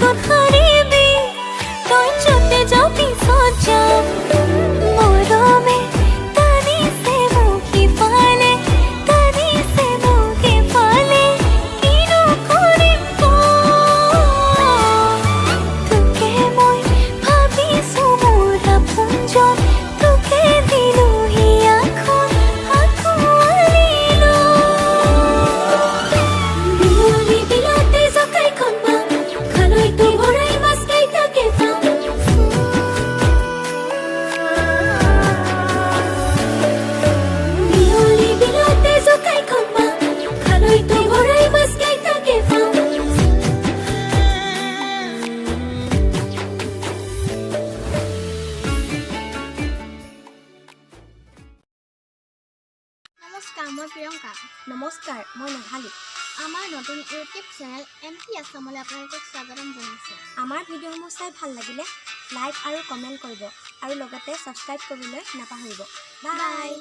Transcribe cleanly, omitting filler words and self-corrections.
আগত হাৰিবি তই যতে যাও পিছত যাম মৰমে টানিছে মোক সিফালে টানিছে মোক সিফালে কিনো কৰিম তোকে মই ভাবিছো মোৰ আপোনজন তোকে দিলো হিয়াখন আঁকোৱালিলো বিয়লি বিলতে জকাইখন পাম খালৈটো ভৰাই মাছ কেইটাকে পাম বিয়লি বিলতে জকাইখন পাম খালৈটো ভৰাই মাছ কেইটাকে পাম নমস্কাৰ মই প্ৰিয়ংকা। নমস্কাৰ মই মেঘালী। আমাৰ নতুন ইউটিউব চেনেল MP আছামলৈ আপোনালোকক স্বাগতম জনাইছোঁ। আমাৰ ভিডিঅ'সমূহ চাই ভাল লাগিলে লাইক আৰু কমেণ্ট কৰিব আৰু লগতে ছাবস্ক্ৰাইব কৰিবলৈ নাপাহৰিব। বাই।